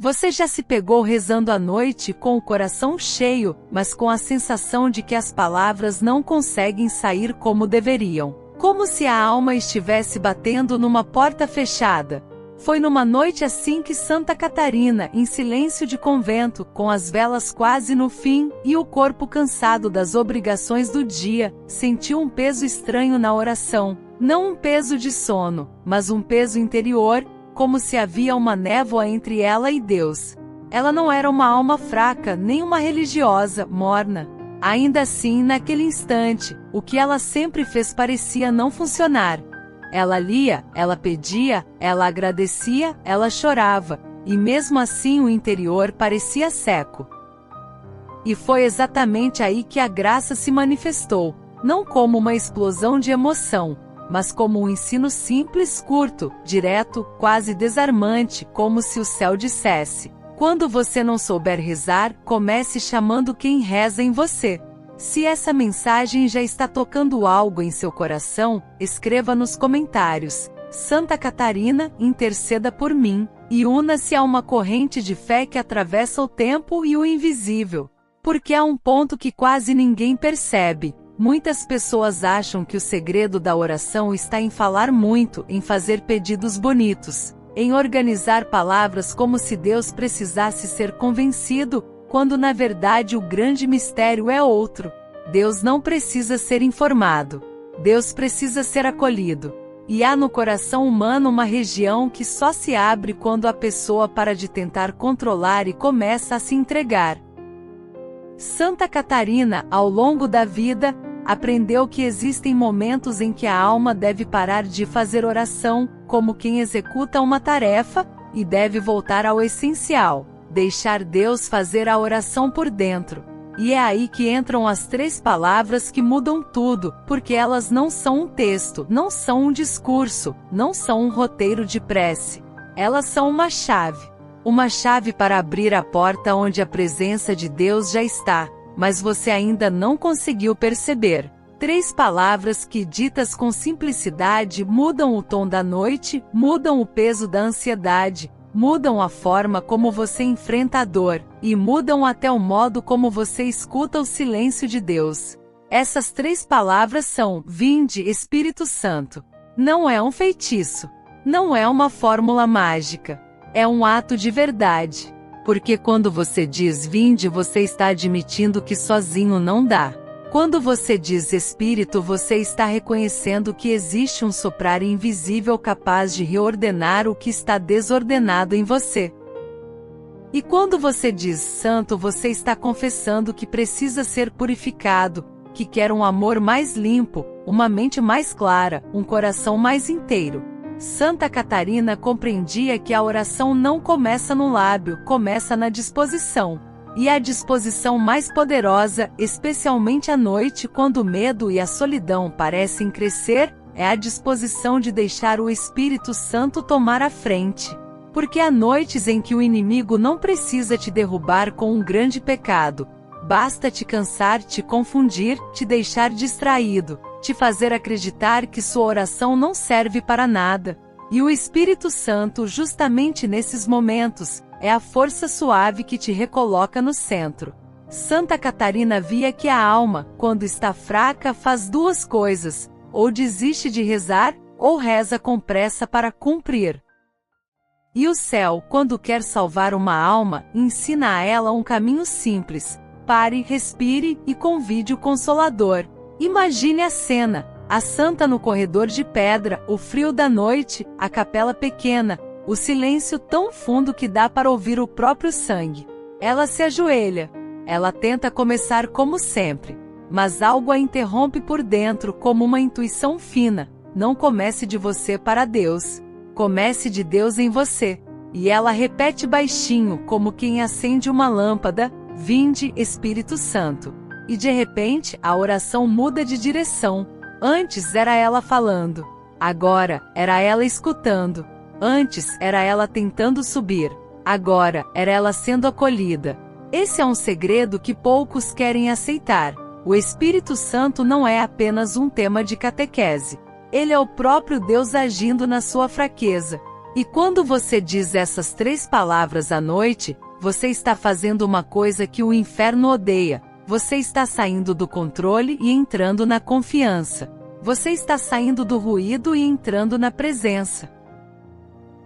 Você já se pegou rezando à noite com o coração cheio, mas com a sensação de que as palavras não conseguem sair como deveriam? Como se a alma estivesse batendo numa porta fechada. Foi numa noite assim que Santa Catarina, em silêncio de convento, com as velas quase no fim, e o corpo cansado das obrigações do dia, sentiu um peso estranho na oração. Não um peso de sono, mas um peso interior, como se havia uma névoa entre ela e Deus. Ela não era uma alma fraca, nem uma religiosa, morna. Ainda assim, naquele instante, o que ela sempre fez parecia não funcionar. Ela lia, ela pedia, ela agradecia, ela chorava, e mesmo assim o interior parecia seco. E foi exatamente aí que a graça se manifestou, não como uma explosão de emoção, mas como um ensino simples, curto, direto, quase desarmante, como se o céu dissesse: quando você não souber rezar, comece chamando quem reza em você. Se essa mensagem já está tocando algo em seu coração, escreva nos comentários: Santa Catarina, interceda por mim, e una-se a uma corrente de fé que atravessa o tempo e o invisível. Porque há um ponto que quase ninguém percebe. Muitas pessoas acham que o segredo da oração está em falar muito, em fazer pedidos bonitos, em organizar palavras como se Deus precisasse ser convencido, quando na verdade o grande mistério é outro. Deus não precisa ser informado. Deus precisa ser acolhido. E há no coração humano uma região que só se abre quando a pessoa para de tentar controlar e começa a se entregar. Santa Catarina, ao longo da vida, aprendeu que existem momentos em que a alma deve parar de fazer oração, como quem executa uma tarefa, e deve voltar ao essencial, deixar Deus fazer a oração por dentro. E é aí que entram as 3 palavras que mudam tudo, porque elas não são um texto, não são um discurso, não são um roteiro de prece. Elas são uma chave. Uma chave para abrir a porta onde a presença de Deus já está, mas você ainda não conseguiu perceber. 3 palavras que, ditas com simplicidade, mudam o tom da noite, mudam o peso da ansiedade, mudam a forma como você enfrenta a dor, e mudam até o modo como você escuta o silêncio de Deus. Essas 3 palavras são: Vinde, Espírito Santo. Não é um feitiço. Não é uma fórmula mágica. É um ato de verdade. Porque quando você diz vinde, você está admitindo que sozinho não dá. Quando você diz Espírito, você está reconhecendo que existe um soprar invisível capaz de reordenar o que está desordenado em você. E quando você diz Santo, você está confessando que precisa ser purificado, que quer um amor mais limpo, uma mente mais clara, um coração mais inteiro. Santa Catarina compreendia que a oração não começa no lábio, começa na disposição. E a disposição mais poderosa, especialmente à noite quando o medo e a solidão parecem crescer, é a disposição de deixar o Espírito Santo tomar a frente. Porque há noites em que o inimigo não precisa te derrubar com um grande pecado. Basta te cansar, te confundir, te deixar distraído, te fazer acreditar que sua oração não serve para nada. E o Espírito Santo, justamente nesses momentos, é a força suave que te recoloca no centro. Santa Catarina via que a alma, quando está fraca, faz 2 coisas: ou desiste de rezar, ou reza com pressa para cumprir. E o céu, quando quer salvar uma alma, ensina a ela um caminho simples: pare, respire e convide o Consolador. Imagine a cena: a santa no corredor de pedra, o frio da noite, a capela pequena, o silêncio tão fundo que dá para ouvir o próprio sangue. Ela se ajoelha. Ela tenta começar como sempre. Mas algo a interrompe por dentro como uma intuição fina. Não comece de você para Deus. Comece de Deus em você. E ela repete baixinho, como quem acende uma lâmpada: Vinde, Espírito Santo. E de repente, a oração muda de direção. Antes era ela falando. Agora, era ela escutando. Antes, era ela tentando subir. Agora, era ela sendo acolhida. Esse é um segredo que poucos querem aceitar. O Espírito Santo não é apenas um tema de catequese. Ele é o próprio Deus agindo na sua fraqueza. E quando você diz essas 3 palavras à noite, você está fazendo uma coisa que o inferno odeia. Você está saindo do controle e entrando na confiança. Você está saindo do ruído e entrando na presença.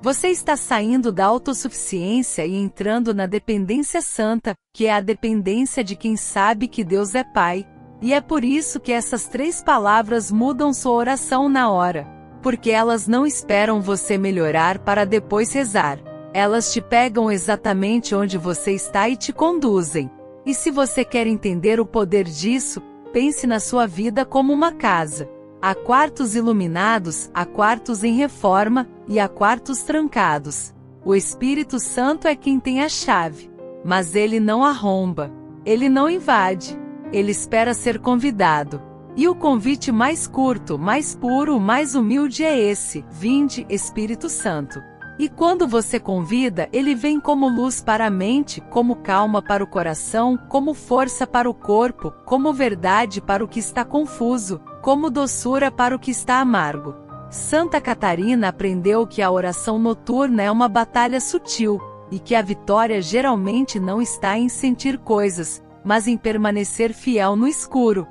Você está saindo da autossuficiência e entrando na dependência santa, que é a dependência de quem sabe que Deus é Pai. E é por isso que essas 3 palavras mudam sua oração na hora. Porque elas não esperam você melhorar para depois rezar. Elas te pegam exatamente onde você está e te conduzem. E se você quer entender o poder disso, pense na sua vida como uma casa. Há quartos iluminados, há quartos em reforma, e há quartos trancados. O Espírito Santo é quem tem a chave. Mas ele não arromba. Ele não invade. Ele espera ser convidado. E o convite mais curto, mais puro, mais humilde é esse: vinde, Espírito Santo. E quando você convida, ele vem como luz para a mente, como calma para o coração, como força para o corpo, como verdade para o que está confuso, como doçura para o que está amargo. Santa Catarina aprendeu que a oração noturna é uma batalha sutil, e que a vitória geralmente não está em sentir coisas, mas em permanecer fiel no escuro.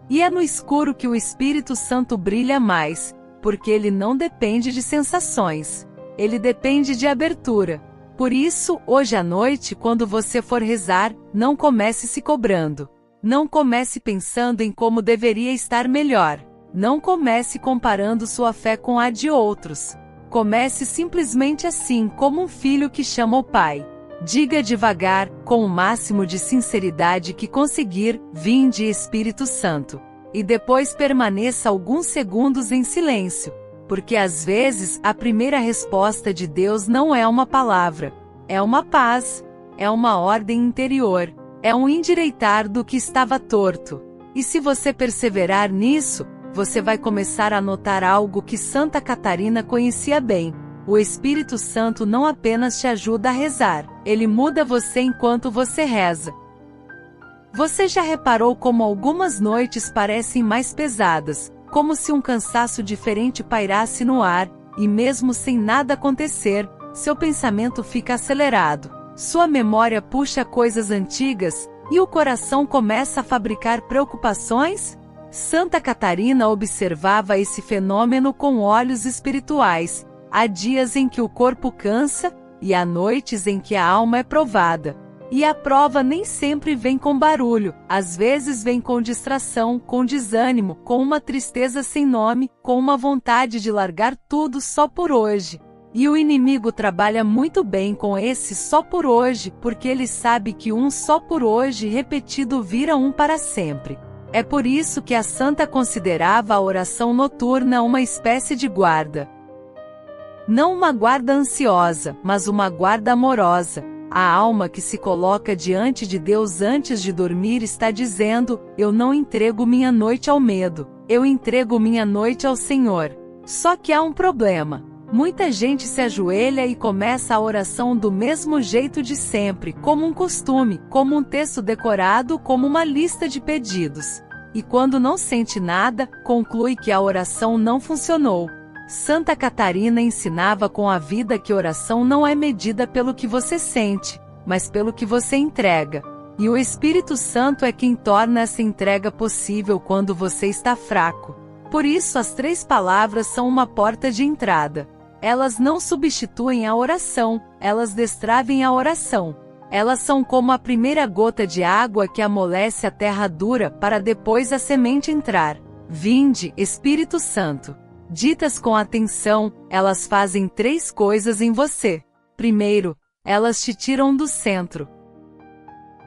E é no escuro que o Espírito Santo brilha mais, porque ele não depende de sensações. Ele depende de abertura. Por isso, hoje à noite, quando você for rezar, não comece se cobrando. Não comece pensando em como deveria estar melhor. Não comece comparando sua fé com a de outros. Comece simplesmente assim, como um filho que chama o pai. Diga devagar, com o máximo de sinceridade que conseguir, vinde Espírito Santo. E depois permaneça alguns segundos em silêncio. Porque às vezes, a primeira resposta de Deus não é uma palavra. É uma paz. É uma ordem interior. É um endireitar do que estava torto. E se você perseverar nisso, você vai começar a notar algo que Santa Catarina conhecia bem. O Espírito Santo não apenas te ajuda a rezar, ele muda você enquanto você reza. Você já reparou como algumas noites parecem mais pesadas, como se um cansaço diferente pairasse no ar, e mesmo sem nada acontecer, seu pensamento fica acelerado, sua memória puxa coisas antigas, e o coração começa a fabricar preocupações? Santa Catarina observava esse fenômeno com olhos espirituais. Há dias em que o corpo cansa, e há noites em que a alma é provada. E a prova nem sempre vem com barulho, às vezes vem com distração, com desânimo, com uma tristeza sem nome, com uma vontade de largar tudo só por hoje. E o inimigo trabalha muito bem com esse só por hoje, porque ele sabe que um só por hoje repetido vira um para sempre. É por isso que a santa considerava a oração noturna uma espécie de guarda. Não uma guarda ansiosa, mas uma guarda amorosa. A alma que se coloca diante de Deus antes de dormir está dizendo: eu não entrego minha noite ao medo, eu entrego minha noite ao Senhor. Só que há um problema. Muita gente se ajoelha e começa a oração do mesmo jeito de sempre, como um costume, como um texto decorado, como uma lista de pedidos. E quando não sente nada, conclui que a oração não funcionou. Santa Catarina ensinava com a vida que oração não é medida pelo que você sente, mas pelo que você entrega. E o Espírito Santo é quem torna essa entrega possível quando você está fraco. Por isso as 3 palavras são uma porta de entrada. Elas não substituem a oração, elas destravem a oração. Elas são como a primeira gota de água que amolece a terra dura para depois a semente entrar. Vinde, Espírito Santo. Ditas com atenção, elas fazem 3 coisas em você. Primeiro, elas te tiram do centro.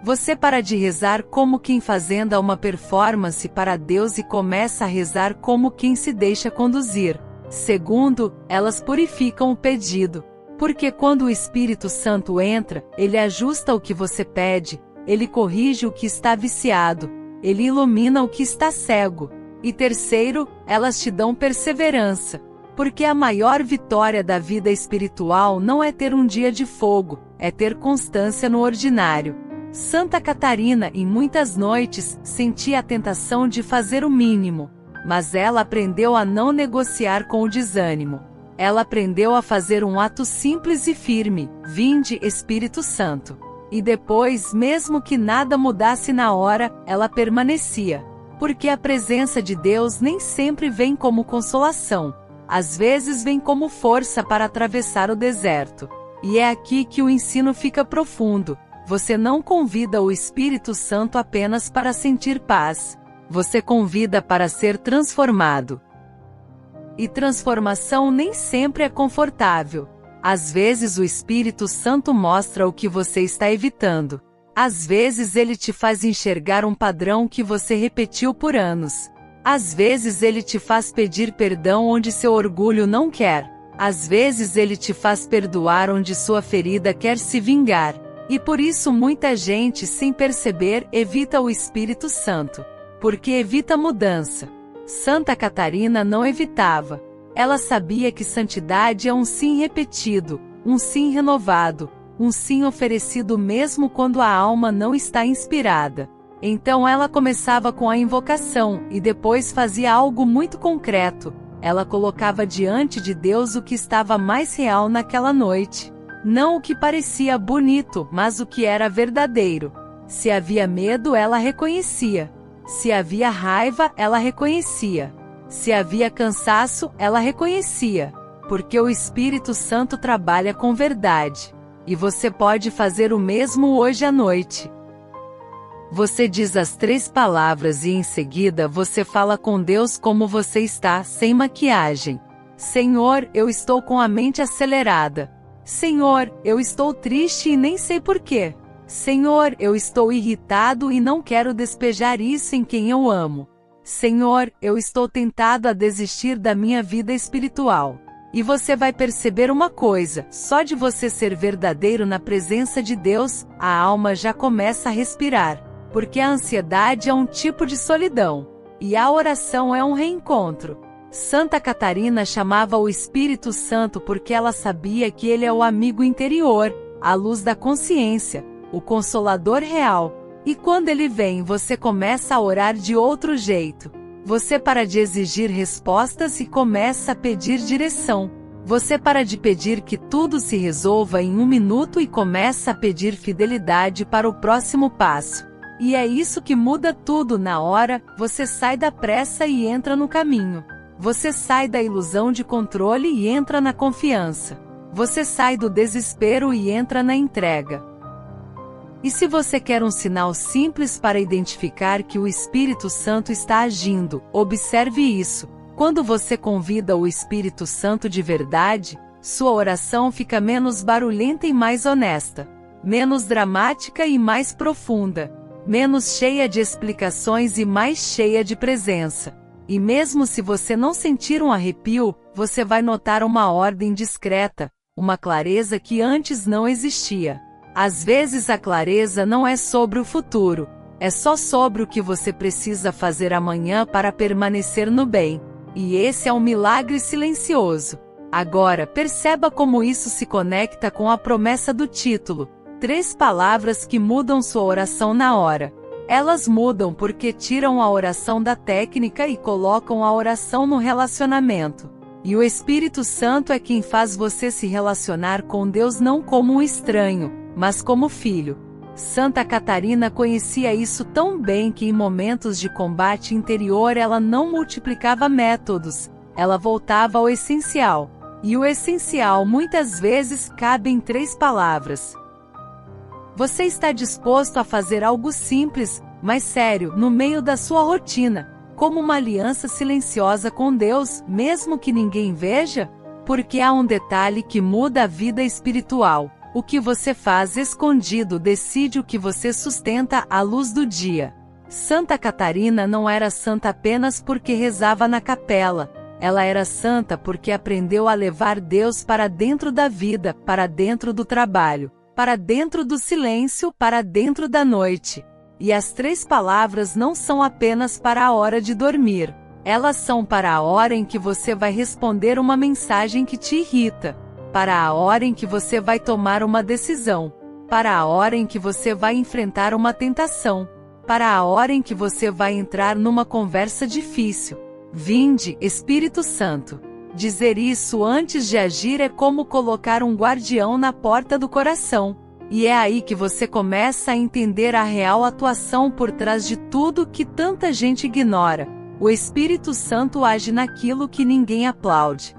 Você para de rezar como quem fazendo uma performance para Deus e começa a rezar como quem se deixa conduzir. Segundo, elas purificam o pedido. Porque quando o Espírito Santo entra, ele ajusta o que você pede, ele corrige o que está viciado, ele ilumina o que está cego. E terceiro, elas te dão perseverança. Porque a maior vitória da vida espiritual não é ter um dia de fogo, é ter constância no ordinário. Santa Catarina, em muitas noites, sentia a tentação de fazer o mínimo. Mas ela aprendeu a não negociar com o desânimo. Ela aprendeu a fazer um ato simples e firme: vinde, Espírito Santo. E depois, mesmo que nada mudasse na hora, ela permanecia. Porque a presença de Deus nem sempre vem como consolação. Às vezes vem como força para atravessar o deserto. E é aqui que o ensino fica profundo. Você não convida o Espírito Santo apenas para sentir paz. Você convida para ser transformado. E transformação nem sempre é confortável. Às vezes o Espírito Santo mostra o que você está evitando. Às vezes ele te faz enxergar um padrão que você repetiu por anos. Às vezes ele te faz pedir perdão onde seu orgulho não quer. Às vezes ele te faz perdoar onde sua ferida quer se vingar. E por isso muita gente, sem perceber, evita o Espírito Santo. Porque evita mudança. Santa Catarina não evitava. Ela sabia que santidade é um sim repetido, um sim renovado, um sim oferecido mesmo quando a alma não está inspirada. Então ela começava com a invocação, e depois fazia algo muito concreto. Ela colocava diante de Deus o que estava mais real naquela noite. Não o que parecia bonito, mas o que era verdadeiro. Se havia medo, ela reconhecia. Se havia raiva, ela reconhecia. Se havia cansaço, ela reconhecia. Porque o Espírito Santo trabalha com verdade. E você pode fazer o mesmo hoje à noite. Você diz as 3 palavras e em seguida você fala com Deus como você está, sem maquiagem. Senhor, eu estou com a mente acelerada. Senhor, eu estou triste e nem sei porquê. Senhor, eu estou irritado e não quero despejar isso em quem eu amo. Senhor, eu estou tentado a desistir da minha vida espiritual. E você vai perceber uma coisa: só de você ser verdadeiro na presença de Deus, a alma já começa a respirar. Porque a ansiedade é um tipo de solidão. E a oração é um reencontro. Santa Catarina chamava o Espírito Santo porque ela sabia que ele é o amigo interior, a luz da consciência, o consolador real. E quando ele vem, você começa a orar de outro jeito. Você para de exigir respostas e começa a pedir direção. Você para de pedir que tudo se resolva em 1 minuto e começa a pedir fidelidade para o próximo passo. E é isso que muda tudo na hora. Você sai da pressa e entra no caminho. Você sai da ilusão de controle e entra na confiança. Você sai do desespero e entra na entrega. E se você quer um sinal simples para identificar que o Espírito Santo está agindo, observe isso. Quando você convida o Espírito Santo de verdade, sua oração fica menos barulhenta e mais honesta. Menos dramática e mais profunda. Menos cheia de explicações e mais cheia de presença. E mesmo se você não sentir um arrepio, você vai notar uma ordem discreta, uma clareza que antes não existia. Às vezes a clareza não é sobre o futuro, é só sobre o que você precisa fazer amanhã para permanecer no bem. E esse é um milagre silencioso. Agora, perceba como isso se conecta com a promessa do título. 3 palavras que mudam sua oração na hora. Elas mudam porque tiram a oração da técnica e colocam a oração no relacionamento. E o Espírito Santo é quem faz você se relacionar com Deus não como um estranho, mas como filho. Santa Catarina conhecia isso tão bem que em momentos de combate interior ela não multiplicava métodos, ela voltava ao essencial. E o essencial muitas vezes cabe em 3 palavras. Você está disposto a fazer algo simples, mas sério, no meio da sua rotina, como uma aliança silenciosa com Deus, mesmo que ninguém veja? Porque há um detalhe que muda a vida espiritual. O que você faz escondido decide o que você sustenta à luz do dia. Santa Catarina não era santa apenas porque rezava na capela. Ela era santa porque aprendeu a levar Deus para dentro da vida, para dentro do trabalho, para dentro do silêncio, para dentro da noite. E as 3 palavras não são apenas para a hora de dormir. Elas são para a hora em que você vai responder uma mensagem que te irrita. Para a hora em que você vai tomar uma decisão, para a hora em que você vai enfrentar uma tentação, para a hora em que você vai entrar numa conversa difícil. Vinde, Espírito Santo. Dizer isso antes de agir é como colocar um guardião na porta do coração. E é aí que você começa a entender a real atuação por trás de tudo que tanta gente ignora. O Espírito Santo age naquilo que ninguém aplaude.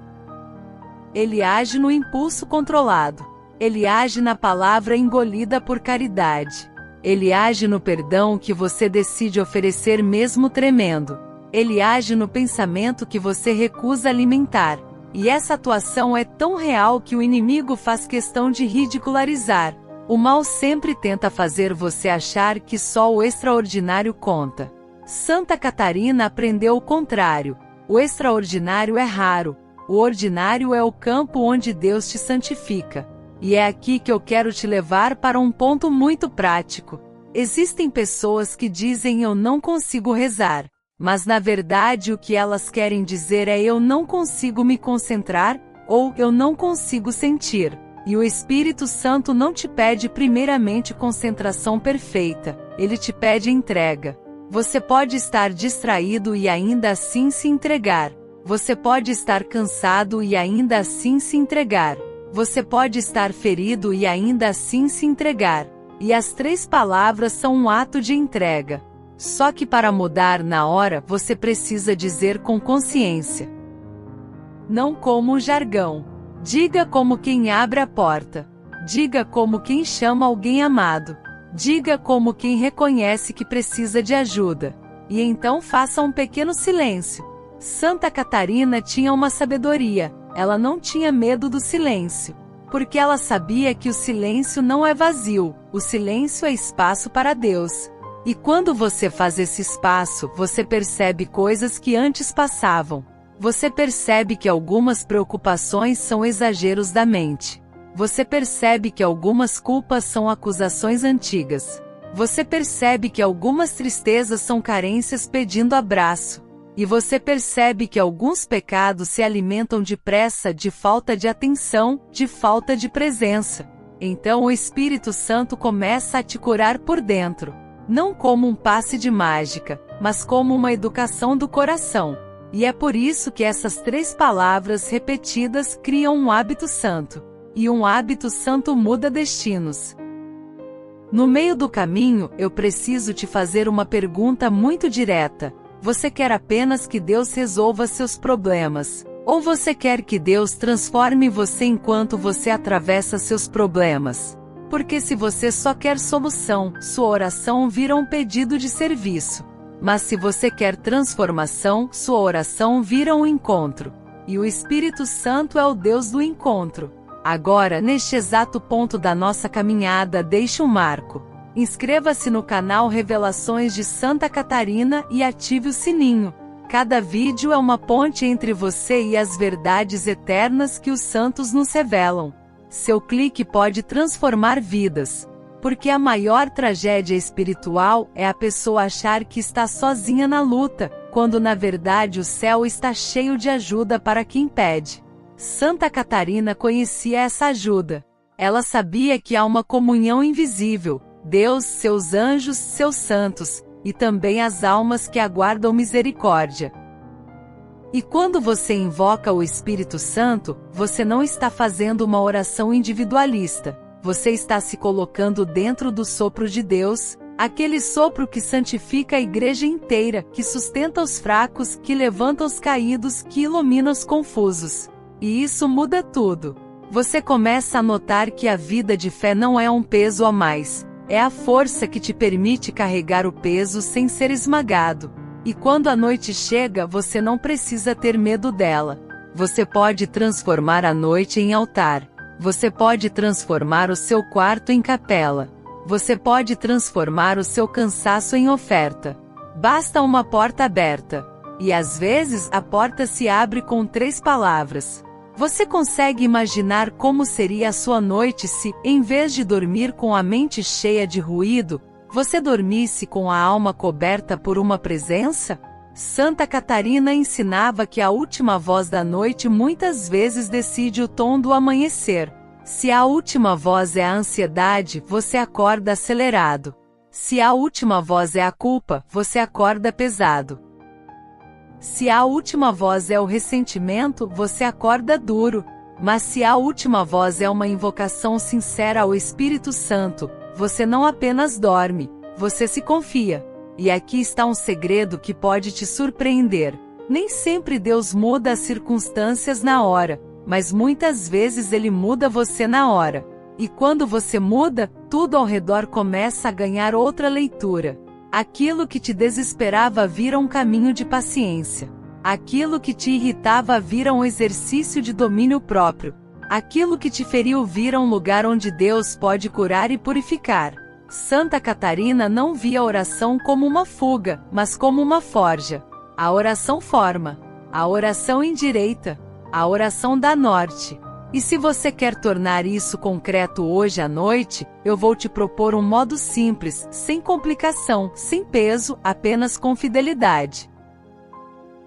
Ele age no impulso controlado. Ele age na palavra engolida por caridade. Ele age no perdão que você decide oferecer mesmo tremendo. Ele age no pensamento que você recusa alimentar. E essa atuação é tão real que o inimigo faz questão de ridicularizar. O mal sempre tenta fazer você achar que só o extraordinário conta. Santa Catarina aprendeu o contrário. O extraordinário é raro. O ordinário é o campo onde Deus te santifica. E é aqui que eu quero te levar para um ponto muito prático. Existem pessoas que dizem eu não consigo rezar. Mas na verdade o que elas querem dizer é eu não consigo me concentrar, ou eu não consigo sentir. E o Espírito Santo não te pede primeiramente concentração perfeita, ele te pede entrega. Você pode estar distraído e ainda assim se entregar. Você pode estar cansado e ainda assim se entregar. Você pode estar ferido e ainda assim se entregar. E as 3 palavras são um ato de entrega. Só que para mudar na hora você precisa dizer com consciência. Não como um jargão. Diga como quem abre a porta. Diga como quem chama alguém amado. Diga como quem reconhece que precisa de ajuda. E então faça um pequeno silêncio. Santa Catarina tinha uma sabedoria. Ela não tinha medo do silêncio. Porque ela sabia que o silêncio não é vazio. O silêncio é espaço para Deus. E quando você faz esse espaço, você percebe coisas que antes passavam. Você percebe que algumas preocupações são exageros da mente. Você percebe que algumas culpas são acusações antigas. Você percebe que algumas tristezas são carências pedindo abraço. E você percebe que alguns pecados se alimentam depressa de falta de atenção, de falta de presença. Então o Espírito Santo começa a te curar por dentro. Não como um passe de mágica, mas como uma educação do coração. E é por isso que essas 3 palavras repetidas criam um hábito santo. E um hábito santo muda destinos. No meio do caminho, eu preciso te fazer uma pergunta muito direta. Você quer apenas que Deus resolva seus problemas? Ou você quer que Deus transforme você enquanto você atravessa seus problemas? Porque se você só quer solução, sua oração vira um pedido de serviço. Mas se você quer transformação, sua oração vira um encontro. E o Espírito Santo é o Deus do encontro. Agora, neste exato ponto da nossa caminhada, deixe um marco. Inscreva-se no canal Revelações de Santa Catarina e ative o sininho. Cada vídeo é uma ponte entre você e as verdades eternas que os santos nos revelam. Seu clique pode transformar vidas. Porque a maior tragédia espiritual é a pessoa achar que está sozinha na luta, quando na verdade o céu está cheio de ajuda para quem pede. Santa Catarina conhecia essa ajuda. Ela sabia que há uma comunhão invisível, Deus, seus anjos, seus santos, e também as almas que aguardam misericórdia. E quando você invoca o Espírito Santo, você não está fazendo uma oração individualista. Você está se colocando dentro do sopro de Deus, aquele sopro que santifica a igreja inteira, que sustenta os fracos, que levanta os caídos, que ilumina os confusos. E isso muda tudo. Você começa a notar que a vida de fé não é um peso a mais. É a força que te permite carregar o peso sem ser esmagado. E quando a noite chega, você não precisa ter medo dela. Você pode transformar a noite em altar. Você pode transformar o seu quarto em capela. Você pode transformar o seu cansaço em oferta. Basta uma porta aberta. E às vezes a porta se abre com 3 palavras. Você consegue imaginar como seria a sua noite se, em vez de dormir com a mente cheia de ruído, você dormisse com a alma coberta por uma presença? Santa Catarina ensinava que a última voz da noite muitas vezes decide o tom do amanhecer. Se a última voz é a ansiedade, você acorda acelerado. Se a última voz é a culpa, você acorda pesado. Se a última voz é o ressentimento, você acorda duro. Mas se a última voz é uma invocação sincera ao Espírito Santo, você não apenas dorme, você se confia. E aqui está um segredo que pode te surpreender. Nem sempre Deus muda as circunstâncias na hora, mas muitas vezes Ele muda você na hora. E quando você muda, tudo ao redor começa a ganhar outra leitura. Aquilo que te desesperava vira um caminho de paciência. Aquilo que te irritava vira um exercício de domínio próprio. Aquilo que te feriu vira um lugar onde Deus pode curar e purificar. Santa Catarina não via a oração como uma fuga, mas como uma forja. A oração forma. A oração endireita. A oração dá norte. E se você quer tornar isso concreto hoje à noite, eu vou te propor um modo simples, sem complicação, sem peso, apenas com fidelidade.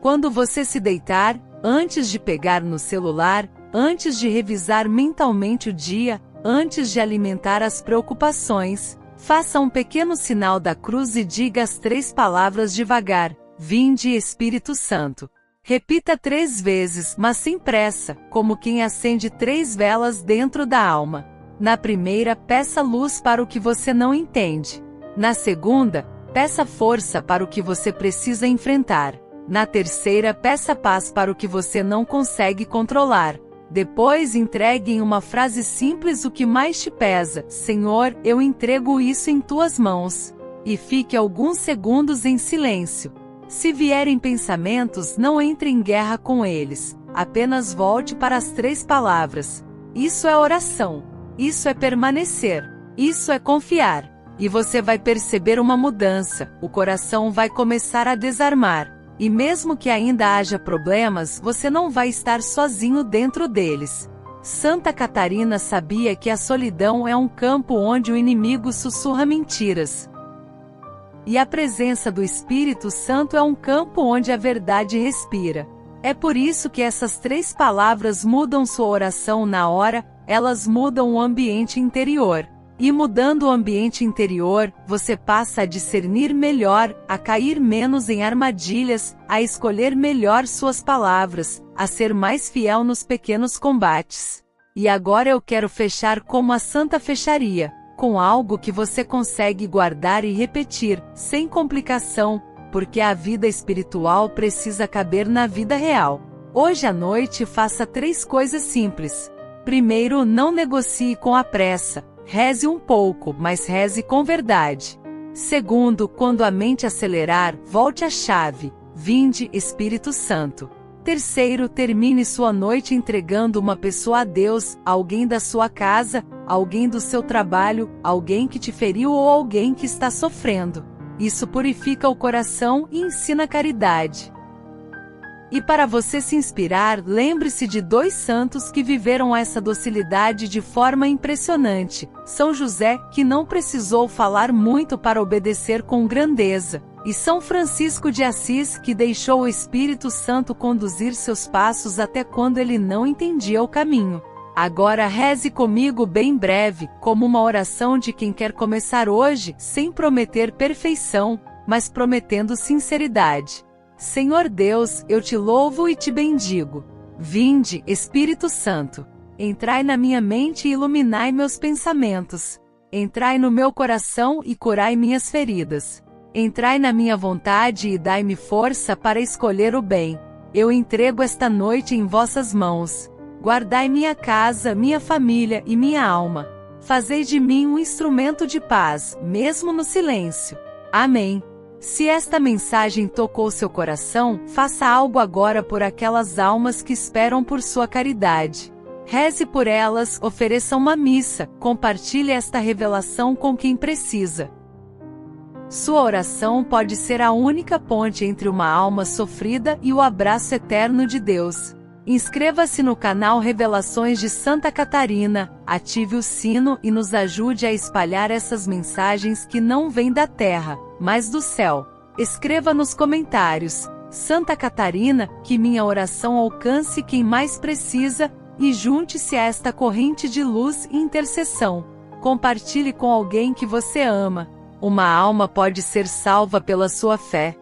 Quando você se deitar, antes de pegar no celular, antes de revisar mentalmente o dia, antes de alimentar as preocupações, faça um pequeno sinal da cruz e diga as 3 palavras devagar: Vinde, Espírito Santo. Repita 3 vezes, mas sem pressa, como quem acende 3 velas dentro da alma. Na primeira, peça luz para o que você não entende. Na segunda, peça força para o que você precisa enfrentar. Na terceira, peça paz para o que você não consegue controlar. Depois, entregue em uma frase simples o que mais te pesa: Senhor, eu entrego isso em tuas mãos. E fique alguns segundos em silêncio. Se vierem pensamentos, não entre em guerra com eles. Apenas volte para as 3 palavras. Isso é oração. Isso é permanecer. Isso é confiar. E você vai perceber uma mudança. O coração vai começar a desarmar. E mesmo que ainda haja problemas, você não vai estar sozinho dentro deles. Santa Catarina sabia que a solidão é um campo onde o inimigo sussurra mentiras. E a presença do Espírito Santo é um campo onde a verdade respira. É por isso que essas 3 palavras mudam sua oração na hora, elas mudam o ambiente interior. E mudando o ambiente interior, você passa a discernir melhor, a cair menos em armadilhas, a escolher melhor suas palavras, a ser mais fiel nos pequenos combates. E agora eu quero fechar como a Santa fecharia, com algo que você consegue guardar e repetir, sem complicação, porque a vida espiritual precisa caber na vida real. Hoje à noite faça 3 coisas simples. Primeiro, não negocie com a pressa. Reze um pouco, mas reze com verdade. Segundo, quando a mente acelerar, volte à chave. Vinde, Espírito Santo. Terceiro, termine sua noite entregando uma pessoa a Deus, alguém da sua casa, alguém do seu trabalho, alguém que te feriu ou alguém que está sofrendo. Isso purifica o coração e ensina caridade. E para você se inspirar, lembre-se de 2 santos que viveram essa docilidade de forma impressionante. São José, que não precisou falar muito para obedecer com grandeza, e São Francisco de Assis, que deixou o Espírito Santo conduzir seus passos até quando ele não entendia o caminho. Agora reze comigo bem breve, como uma oração de quem quer começar hoje, sem prometer perfeição, mas prometendo sinceridade. Senhor Deus, eu te louvo e te bendigo. Vinde, Espírito Santo. Entrai na minha mente e iluminai meus pensamentos. Entrai no meu coração e curai minhas feridas. Entrai na minha vontade e dai-me força para escolher o bem. Eu entrego esta noite em vossas mãos. Guardai minha casa, minha família e minha alma. Fazei de mim um instrumento de paz, mesmo no silêncio. Amém. Se esta mensagem tocou seu coração, faça algo agora por aquelas almas que esperam por sua caridade. Reze por elas, ofereça uma missa, compartilhe esta revelação com quem precisa. Sua oração pode ser a única ponte entre uma alma sofrida e o abraço eterno de Deus. Inscreva-se no canal Revelações de Santa Catarina, ative o sino e nos ajude a espalhar essas mensagens que não vêm da terra, mas do céu. Escreva nos comentários: Santa Catarina, que minha oração alcance quem mais precisa, e junte-se a esta corrente de luz e intercessão. Compartilhe com alguém que você ama. Uma alma pode ser salva pela sua fé.